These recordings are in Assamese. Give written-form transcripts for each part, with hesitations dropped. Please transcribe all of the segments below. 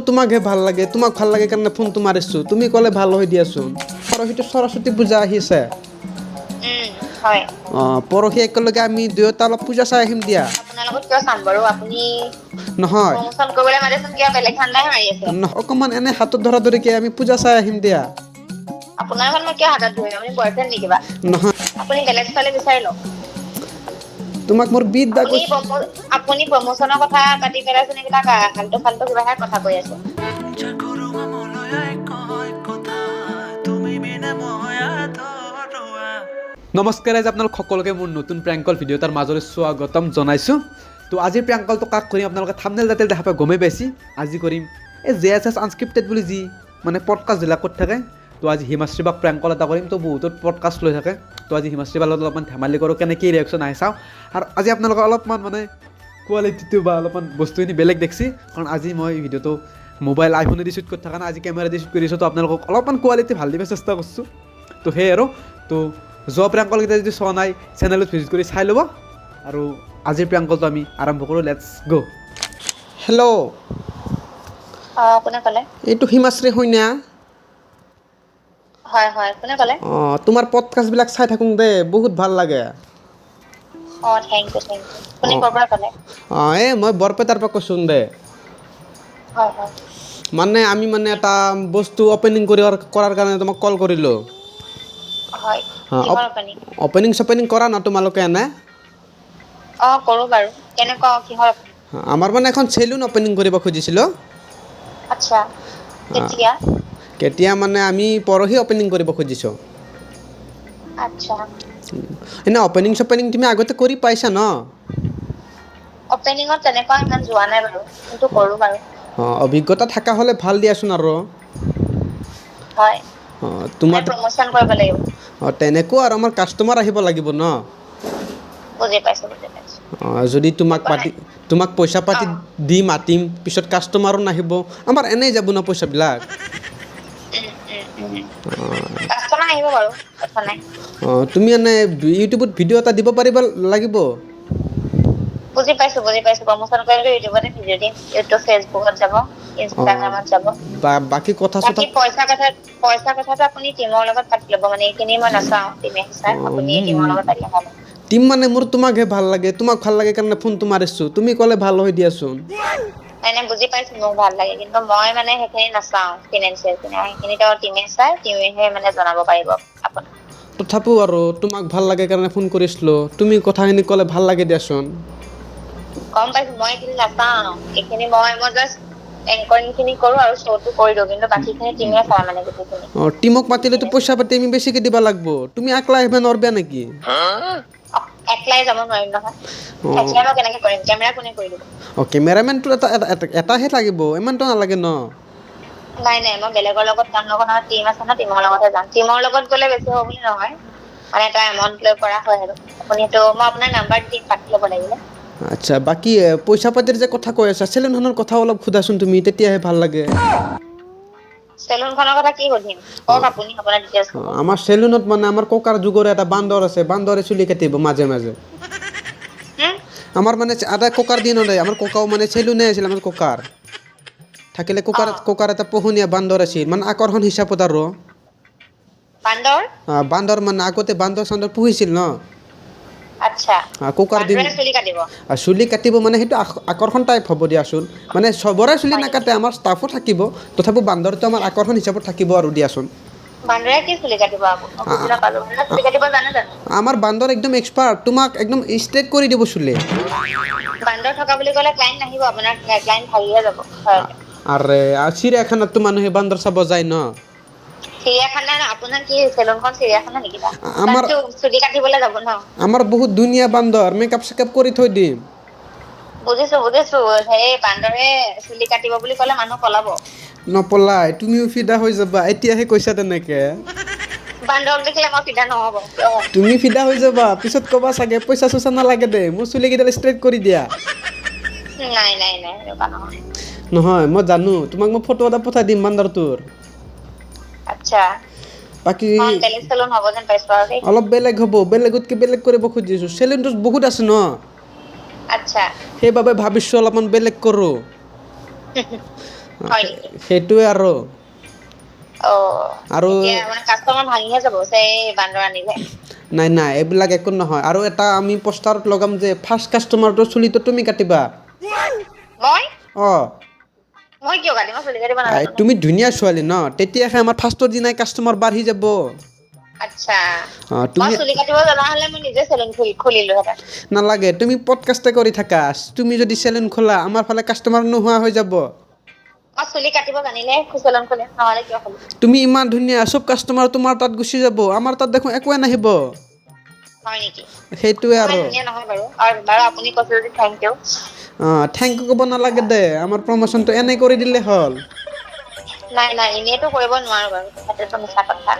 তোমাকহে ভাল লাগে, তোমাক ভাল লাগে কাৰণে ফোনটো মাৰিছোঁ। তুমি ক'লে ভাল হৈ দিয়াচোন। পৰহিটো সৰস্বতী পূজা আহিছে। হয়। পৰহি একেলগে আমি দুয়োটা অলপ পূজা চাই আহিম দিয়া। আপোনাৰ লগত কিয় চাম বাৰু? আপুনি নহয় প্ৰমোচন কৰিবলৈ মাতিচোন, কিবা বেলেগ ধান্দাহে মাৰি আছে। অকণমান এনে হাতত ধৰা ধৰিকে আমি পূজা চাই আহিম দিয়া। আপোনাৰ লগত মই কিয় হাতত ধৰিম? আপুনি বয়ফ্ৰেণ্ড নেকি কিবা? নহয় আপুনি বেলেগ ছোৱালী বিচাৰি লওক। তোমাক মোৰ বিট বা কৈছো। আপুনি প্ৰমোচনৰ কথা পাতি পেলাইচোন এইবিলাক আল্টু ফাল্টু কিবাহে কথা কৈ আছে। নমস্কাৰ, আজি আপোনালোক সকলোকে মোৰ নতুন প্ৰেংকল ভিডিঅ' এটাৰ মাজলৈ স্বাগতম জনাইছোঁ। তো আজিৰ প্ৰেংকলটো কাক কৰিম আপোনালোকে থাম্বনেইল যাতে দেখা পাই গমেই পাইছে। আজি কৰিম এই JSS আনস্ক্ৰিপ্টেড বুলি যি মানে পডকাষ্টবিলাকত থাকে। তো আজি হিমাশ্ৰী বাক প্ৰেংকল এটা কৰিম। তো বহুতত পডকাষ্ট লৈ থাকে। তো আজি হিমাশ্ৰী বাৰ লগত অলপমান ধেমালি কৰোঁ, কেনেকৈ ৰিয়েকশ্যন আহি চাওঁ। আৰু আজি আপোনালোকে অলপমান মানে কোৱালিটিটো বা অলপমান বস্তুখিনি বেলেগ দেখছি, কাৰণ আজি মই ভিডিঅ'টো মোবাইল আইফোনেদি শ্বুট কৰি থকা নাই, আজি কেমেৰাদি শ্বুট কৰিছোঁ। তো আপোনালোকক অলপমান কোৱালিটি ভাল দিব চেষ্টা কৰিছোঁ। তো সেই আৰু তো যোৱা প্ৰেংকলকেইটা যদি চোৱা নাই চেনেলত ভিজিট কৰি চাই ল'ব। আৰু আজিৰ প্ৰেংকলটো আমি আৰম্ভ কৰোঁ। লেটছ গ'। হেল্ল', কোনে ক'লে? এইটো হিমাশ্ৰী হয়না? হয় হয়, কোনে ক'লে? তোমাৰ পডকাষ্টবিলাক চাই থাকোঁ দেই, বহুত ভাল লাগে। Thank you thank you. আপুনি ক'ৰ পৰা ক'লে? এই মই বৰপেটাৰ পৰা কৈছোঁ দে। হয় হয়। মানে আমি মানে এটা বস্তু অপেনিং কৰাৰ কাৰণে তোমাক কল কৰিলোঁ। হয়, কিহৰ অপেনিং? অপেনিং চপেনিং কৰা ন তোমালোকে এনে? কৰোঁ বাৰু। কেনেকুৱা কিহৰ অপেনিং? আমাৰ মানে এখন চেলুন অপেনিং কৰিব খুজিছিলোঁ। আচ্ছা, কেতিয়া? কেতিয়া মানে আমি পৰহি অপেনিং কৰিব খুজিছোঁ। আচ্ছা। এনে অপেনিং চপেনিং তুমি আগতে কৰি পাইছা ন? অপেনিঙত তেনেকুৱা ইমান যোৱা নাই বাৰু, কিন্তু কৰোঁ বাৰু। অভিজ্ঞতা থকা হ'লে ভাল দিয়াচোন আৰু। হয়, তোমাৰ মানে প্ৰমোচন কৰিব লাগিব। তেনেকুৱা আৰু আমাৰ কাষ্টমাৰ আহিব লাগিব ন। বুজি পাইছোঁ বুজি পাইছোঁ। যদি একো নাই। তোমাক পইচা পাতি অ', দি মাতিম, পিছত কাষ্টমাৰো নাহিব, আমাৰ এনেই যাব ন পইচাবিলাক। কাষ্টমাৰ আহিব বাৰু, কথা নাই। তুমি এনে ইউটিউবত ভিডিঅ' এটা দিব পাৰিব লাগিব। বুজি পাইছোঁ প্ৰমোচন কৰিলে ইউটিউবতে ভিডিঅ' দিম, ইউটিউব ফেচবুকত যাব। ইনষ্টাগ্ৰামত যাব। বাকী কথা চথা বাকী পইচা কথাটো আপুনি টিমৰ লগত পাতি ল'ব, মানে এইখিনি মই নাচাওঁ, টিমে চাই, আপুনি টিমৰ লগত পাতিলে ভাল হ'ব। টিম মানে মোৰ তোমাকহে ভাল লাগে, তোমাক ভাল লাগে কাৰণে ফোনটো মাৰিছোঁ। তুমি ক'লে ভাল হৈ দিয়াচোন। নাই বুজি পাইছোঁ মোক ভাল লাগে, কিন্তু মই মানে সেইখিনি নাচাওঁ, ফিনেন্সিয়েল খিনি সেইখিনিতো টিমে চাই, টিমেহে মানে জনাব পাৰিব আপোনাক। তথাপিও আৰু তোমাক ভাল লাগে কাৰণে ফোন কৰিছিলোঁ, তুমি কথাখিনি ক'লে ভাল লাগে দিয়াচোন। গম পাইছোঁ, মই এইখিনি নাচাওঁ, এইখিনি মই জাষ্ট এংকৰিং খিনি কৰোঁ আৰু শ্ব'টো কৰি দিওঁ, কিন্তু বাকীখিনি টিমে চাই মানে গোটেইখিনি। টিমক মাতিলেতো পইচা পাতি আমি বেছিকৈ দিব লাগিব, তুমি একলা আহিব নোৱাৰিবা নেকি? একলাই যাব নোৱাৰিম নহয়, অঁ একলাই মই কেনেকে কৰিম, কেমেৰা কোনে কৰি দিব? কেমেৰামেনটো এটাহে লাগিব, ইমানটো নালাগে ন। নাই মই বেলেগৰ লগত যাম নহয়, টিম আছে ন, টিমৰ লগতহে যাম। টিমৰ লগত গ'লে বেছি হ'ব বুলি নহয়, মানে এটা এমাউন্ট লৈ কৰা হয় আৰু। আপুনি মই আপোনাৰ নাম্বাৰ দিম, পাতি ল'ব লাগিলে। আচ্ছা, বাকী পইচা পাতিৰ যে কথা কৈ আছা, চেলুনখনৰ কথা অলপ সোধাচোন তুমি, তেতিয়াহে ভাল লাগে। চেলুনখনৰ কথা কি সুধিম, কওক আপুনি আপোনাৰ ডিটেইলছ ক'ব। আমাৰ চেলুনত মানে আমাৰ ককাৰ যুগৰে এটা বান্দৰ আছে, বান্দৰে চুলি কাটিব মাজে মাজে। হুম? আমাৰ মানে আটা ককাৰ দিনৰে, আমাৰ ককাও মানে চেলুনে আছিল আমাৰ ককাৰ। থাকিলে ককাৰ এটা পোহনীয়া বান্দৰ আছিল, মানে আকৰ্ষণ হিচাপত আৰু। বান্দৰ? বান্দৰ মানে আগতে বান্দৰ চান্দৰ পুহিছিল ন। আচ্ছা, ককাৰ দিন বান্দৰে চুলি কাটিব? চুলি কাটিব মানে সেইটো আকৰ্ষণ টাইপ হ'ব দিয়াচোন, মানে চবৰে চুলি হয় নেকি? নাকাটে, আমাৰ ষ্টাফো থাকিব, তথাপিও বান্দৰটো আমাৰ আকৰ্ষণ হিচাপত থাকিব আৰু দিয়াচোন। বান্দৰে কি চুলি কাটিব আকৌ, মই বুজি নাপালোঁ, বান্দৰে চুলি কাটিব জানে জানো? আমাৰ বান্দৰ একদম এক্সপাৰ্ট, তোমাক একদম ষ্ট্ৰেইট কৰি দিব চুলি। বান্দৰ থকা বুলি ক'লে ক্লাইণ্ট নাহিব, আপোনাৰ ক্লাইণ্ট হাৰিয়ে যাব ভয়তে। আৰে চিৰিয়াখানাততো মানুহে বান্দৰ চাব যায় ন। চিৰিয়াখানা, আপোনাৰ কি চেলুনখন চিৰিয়াখানা নেকি? আমাৰ তাততো চুলি কাটিবলৈ যাব ন। আমাৰ বহুত ধুনীয়া বান্দৰ, মেকআপ চেকআপ কৰি থৈ দিম। বুজিছোঁ, সেই বান্দৰে চুলি কাটিব বুলি ক'লে মানুহ পলাব। নপলাই, তুমিও ফিদা হৈ যাবা, এতিয়াহে কৈছা তেনেকে। বান্দৰক দেখিলে মই ফিদা নহ'ব, কিয় হ'ম? তুমি ফিদা হৈ যাবা, পিছত ক'বা চাগে পইচা চইচা নালাগে দে, মোৰ চুলি কেইডাল ষ্ট্ৰেইট কৰি দিয়া। নাই, এনেকুৱা নহয়। নহয়, মই জানো, তোমাক মই ফটো এটা পঠাই দিম বান্দৰটোৰ। আচ্ছা, বাকী বেলেগ চেলুন হ'ব যেন পাইছোঁ আৰু দেই। অলপ বেলেগ হ'ব, বেলেগতকৈ বেলেগ কৰিব খুজিছোঁ, চেলুনটোত বহুত আছে ন। আচ্ছা। সেইবাবে ভাবিছোঁ অলপমান বেলেগ কৰোঁ। হয় নেকি? সেইটোৱে আৰু আৰু এতিয়া মানে কাষ্টমাৰ ভাঙিহে যাব এই বান্দৰ আনিলে। নাই নাই এইবিলাক একো নহয়। আৰু এটা আমি পোষ্টাৰত লগাম যে ফাৰ্ষ্ট কাষ্টমাৰটোৰ চুলিটো তুমি কাটিবা। মই অঁ মই কিয় কাটিম? মই চুলি কাটিব নাজানো ন। তুমি ধুনীয়া ছোৱালী ন, তেতিয়াহে আমাৰ ফাৰ্ষ্টৰ দিনাই কাষ্টমাৰ বাঢ়ি যাব। আচ্ছা, মই তুমি চুলি কাটিব জনা হ'লে মই নিজে চেলুন খুলিলোহেঁতেন। নালাগে, তুমি পডকাষ্টে কৰি থাকা। তুমি যদি চেলুন খোলা আমাৰ ফালে কাষ্টমাৰ নোহোৱা হৈ যাব। মই চুলি কাটিব জানিলে চেলুন খুলিম, নহ'লে কিয় খুলিম? তুমি ইমান ধুনীয়া, চব কাষ্টমাৰ তোমাৰ তাত গুচি যাব। আমাৰ তাত দেখোন একোৱে নাহিব। হয় নেকি? সেইটোৱে ইমান আৰু ধুনীয়া নহয় বাৰু। আৰু বাৰু আপুনি কৈছে যদি থেংক ইউ। থেংক ইউ ক'ব নালাগে দে, আমাৰ প্ৰমোচনটো এনেই কৰি দিলে হ'ল। নাই নাই, এনেইতো কৰিব নোৱাৰো বাৰু, সেইটোতো মিছা কথা।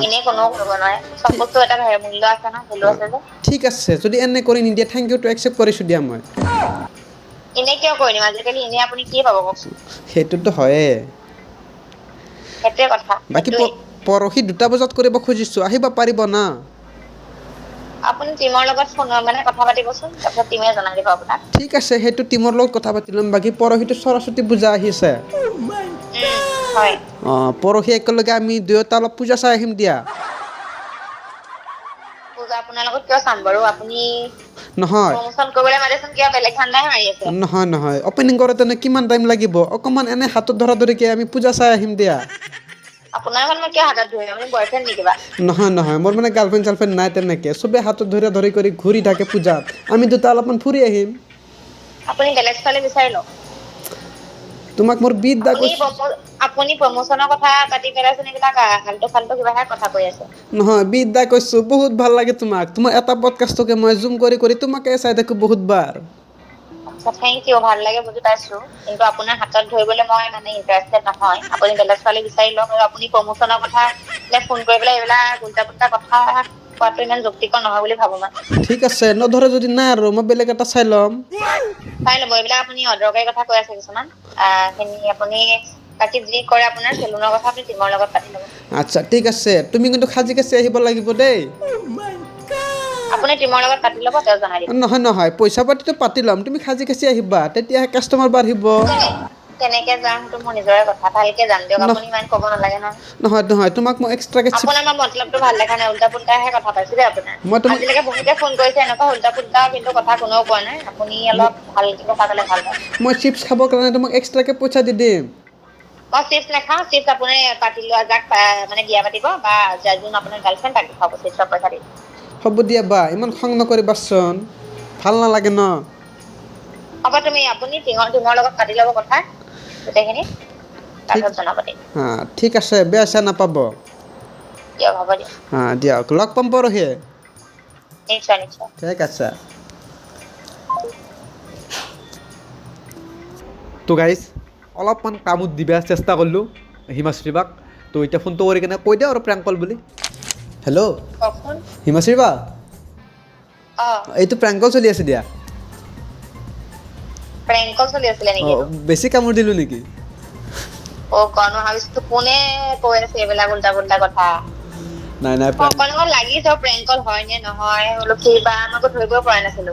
এনেই কোনেও কৰিব নোৱাৰে, চব ঠিক বস্তু এটা মূল্য আছে ন, ভেলু আছে যে। ঠিক আছে, যদি এনে কৰি নিদিয়ে থেংক ইউটো একচেপ্ট কৰিছোঁ দিয়া মই। এনেই কিয় কৰি দিম? আজিকালি এনেই আপুনি কি পাব কওকচোন? সেইটোতো হয়ে। সেইটোৱে কথা, বাকী সেইটোৱে। পৰহি 2টা বজাত কৰিব খুজিছোঁ, আহিব পাৰিব না? আপুনি টিমৰ লগত কথা পাতিবচোন, তাৰপিছত টিমে জনাই দিব আপোনাক। ঠিক আছে, সেইটো টিমৰ লগত কথা পাতি ল'ম। বাকী পৰহিটো সৰস্বতী পূজা আহি আছে। হয়। পৰহি একেলগে আমি দুয়োটা অলপ পূজা চাই আহিম দিয়া। পূজা আপোনাৰ লগত কিয় চাম বাৰু? আপুনি নহয় প্ৰমোচন কৰিবলৈ মাতিচোন, কিবা বেলেগ ধান্দাহে মাৰি আছে। নহয় নহয়, অপেনিং কৰোঁতেনে কিমান টাইম লাগিব? অকণমান এনে হাতত ধৰা ধৰিকৈ আমি পূজা চাই আহিম দিয়া। আপোনাৰ লগত মই কিয় হাতত ধৰিম? আপুনি বয়ফ্ৰেণ্ড নেকি কিবা? নহয় নহয়, মোৰ মানে গাৰ্লফ্ৰেণ্ড চাৰ্লফ্ৰেণ্ড নাই তেনেকৈ। চবে হাতত ধৰা ধৰি কৰি ঘূৰি থাকে পূজাত, আমি দুটা অলপমান ফুৰি আহিম। আপুনি বেলেগ ছোৱালী বিচাৰি লওক। তোমাক মোৰ বিদ্যা আপুনি কৈছোঁ। আপুনি প্ৰমোচনৰ কথা পাতি পেলাইচোন, এইবিলাক আল্টু ফাল্টু কিবাহে কথা কৈ আছে। নহয়, বিদ্যা কৈছোঁ, বহুত ভাল লাগে তোমাক। তোমাৰ এটা পডকাষ্টকে মই জুম কৰি কৰি তোমাকে চাই থাকোঁ বহুতবাৰ। আচ্ছা, থেংক ইউ, ভাল লাগে বুজি পাইছো। কিন্তু আপোনাৰ হাতত ধৰিবলৈ মই মানে ইণ্টাৰেষ্টেড নহয়। আপুনি বেলেগ ছোৱালী বিচাৰি লওক। আৰু আপুনি প্ৰমোচনৰ কথা ফোন কৰি পেলাই এইবিলাক উল্টা পুল্টা কথা কোৱাটো ইমান যুক্তিকৰ নহয় বুলি ভাবো মই। ঠিক আছে, নধৰে যদি নাই আৰু মই বেলেগ এটা চাই ল'ম। চাই ল'ব, এইবিলাক আপুনি অদৰকাৰী কথা কৈ আছে কিছুমান। আপুনি বাকী যি কৰে আপোনাৰ চেলুনৰ কথা আপুনি টিমৰ লগত পাতি ল'ব। আচ্ছা ঠিক আছে, তুমি কিন্তু সাজি কাচি আহিব লাগিব দেই। আপুনি টিমৰ লগত পাতি ল'ব, তেওঁ জনাই দিব। নহয় নহয়, পইচা পাতিটো পাতি ল'ম, তুমি সাজি কাচি আহিবা, তেতিয়াহে কাষ্টমাৰ বাঢ়িব। কেনেকে যাম সেইটো মোৰ নিজৰে কথা, ভালকে যাম দিয়ক, ন আপুনি ইমান ক'ব নালাগে নহয়। নহয় নহয়, তোমাক মই এক্সট্ৰাকে চিপছ আপোনাৰ মই মতলবটো ভাল দেখা নাই, উল্টা পুল্টাহে কথা পাইছো দেই আপোনাৰ। মই তোমাক আজিলৈকে বহুতে ফোন কৰিছে, এনেকুৱা উল্টা পুল্টা কিন্তু কথা কোনেও কোৱা নাই। আপুনি অলপ ভালকে কথা ক'লে ভাল হয়। মই চিপছ খাবৰ কাৰণে তোমাক এক্সট্ৰাকে পইচা দি দিম। মই চিপছ নাখাওঁ, চিপছ আপুনি পাতি লোৱা যাক মানে বিয়া পাতিব বা যোন আপোনাৰ গাৰ্লফ্ৰেণ্ড তাকে খুৱাব, চিপছৰ পইচা দি। হ'ব দিয়া বা, ইমান খং নকৰিবাচোন, ভাল নালাগে ন। হ'ব, আপুনি টিমৰ লগত পাতি ল'ব কথা গোটেইখিনি, ঠিক তাৰপিছত জনাব দেই। ঠিক আছে, বেয়া চেয়া নাপাব। দিয়ক, হ'ব দিয়ক। দিয়ক, লগ পাম পৰহি। নিশ্চয় নিশ্চয়। ঠিক আছে। তো গাইজ, অলপমান কামত দিবা চেষ্টা কৰিলোঁ হিমাশ্ৰী বাক। তো এতিয়া ফোনটো কৰি কিনে কৈ দিওঁ আৰু প্ৰেংক কল বুলি। হেল্ল', কওকচোন। হিমাশ্ৰী বা, অ', এইটো প্ৰেংক কল চলি আছে দিয়া। প্ৰেংক কল চলি আছিলে নেকি এইটো? বেছি কামোৰ দিলোঁ নেকি? মই ভাবিছো কোনে কৈ আছে এইবিলাক উল্টা পুল্টা কথা। নাই নাই, অকণ লাগি চাওঁ প্ৰেংক কল হয় নে নহয়, বোলো কিবা মই আকৌ ধৰিবই পৰা নাছিলো।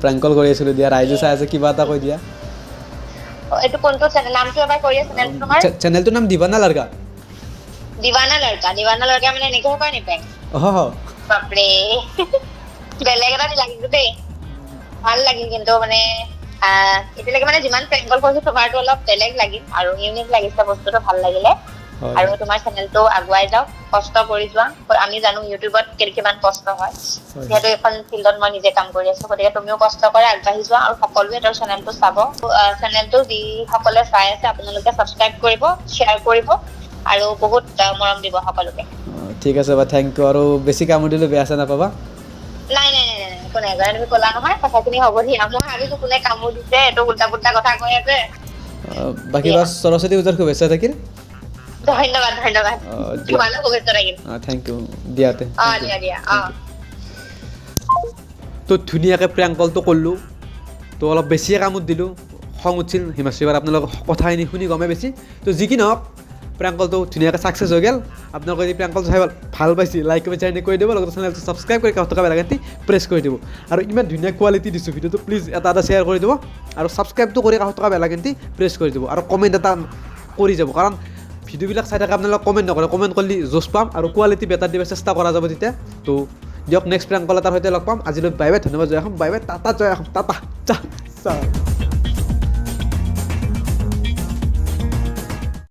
প্ৰেংক কল কৰি আছিলোঁ দিয়া, ৰাইজে চাই আছে, কিবা এটা কৈ দিয়া। এইটো কোনটো চেনেল, নামটো এবাৰ কৈ দিয়া চেনেলটো তোমাৰ? চেনেলটোৰ নাম দিৱানা লড়কা। দিৱানা লড়কা মানে এনেকেহে কৰে নেকি প্ৰেংক? বাপৰে, বেলেগ এটা দিলা কিন্তু দেই। ভাল লাগিল কিন্তু মানে এতিয়ালৈকে মানে যিমান প্ৰেংক কল কৰিছো তোমাৰটো অলপ বেলেগ লাগিল আৰু ইউনিক লাগিছে বস্তুটো, ভাল লাগিলে। হয় আৰু তোমাৰ চেনেলটো আগুৱাই যাওক, কষ্ট কৰি যোৱা। আমি জানো ইউটিউবত কিমান কষ্ট হয়, যিহেতু এখন ফিল্ডত মই নিজে কাম কৰি আছো, গতিকে তুমিও কষ্ট কৰা, আগবাঢ়ি যোৱা। আৰু সকলোৱে তেওঁৰ চেনেলটো চাব, চেনেলটো যিসকলে চাই আছে আপোনালোকে ছাবস্ক্ৰাইব কৰিব, শ্বেয়াৰ কৰিব আৰু বহুত মৰম দিব সকলোকে। ঠিক আছে বা, থেংক ইউ। আৰু বেছি কামোৰ দিলোঁ বেয়া চেয়া নাপাবা। নাই নাই নাই নাই, একো নাই, তুমি ক'লা নহয় কথাখিনি হ'ব দিয়া। মই ভাবিছো কোনে কামোৰ দিছে, এইটো উল্টা পুল্টা কথা কৈ আছে। বাকী বা সৰস্বতী পূজাৰ শুভেচ্ছা থাকিল। ধন্যবাদ ধন্যবাদ, তোমালৈও শুভেচ্ছা থাকিল। থেংক ইউ দিয়াতে। দিয়া। তো ধুনীয়াকৈ প্ৰেংক কলটো কৰিলোঁ, তো অলপ বেছিয়ে কামত দিলোঁ, খং উঠিছিল হিমাশ্ৰী বাৰ। আপোনালোকৰ কথাখিনি শুনি গমেই বেছি। তো যি কি নহওক, প্ৰেংকলটো ধুনীয়াকৈ ছাকচেছ হৈ গ'ল আপোনালোকে যদি প্ৰেংকলটো চাই ভাল পাইছে লাইক কমেণ্ট চেনেল কৰি দিব লগতে চেনেলটো ছাবস্ক্ৰাইব কৰি কাষত থকা বেলাইকনটি প্ৰেছ কৰি দিব আৰু ইমান ধুনীয়া কোৱালিটি দিছোঁ ভিডিঅ'টো প্লিজ এটা শ্বেয়াৰ কৰি দিব আৰু ছাবস্ক্ৰাইবটো কৰি কাষত থকা বেলাইকনটি প্ৰেছ কৰি দিব আৰু কমেণ্ট এটা কৰি যাব কাৰণ ভিডিঅ'বিলাক চাই থাকে আপোনালোকে কমেণ্ট নকৰে কমেণ্ট কৰিলে জোচ পাম আৰু কোৱালিটি বেটাৰ দিব চেষ্টা কৰা যাব তেতিয়া তো দিয়ক নেক্সট প্ৰেংকল এটাৰ সৈতে লগ পাম আজিলৈ বাই বাই ধন্যবাদ জয় অসম বাই বাই টাটা জয় অসম টাটা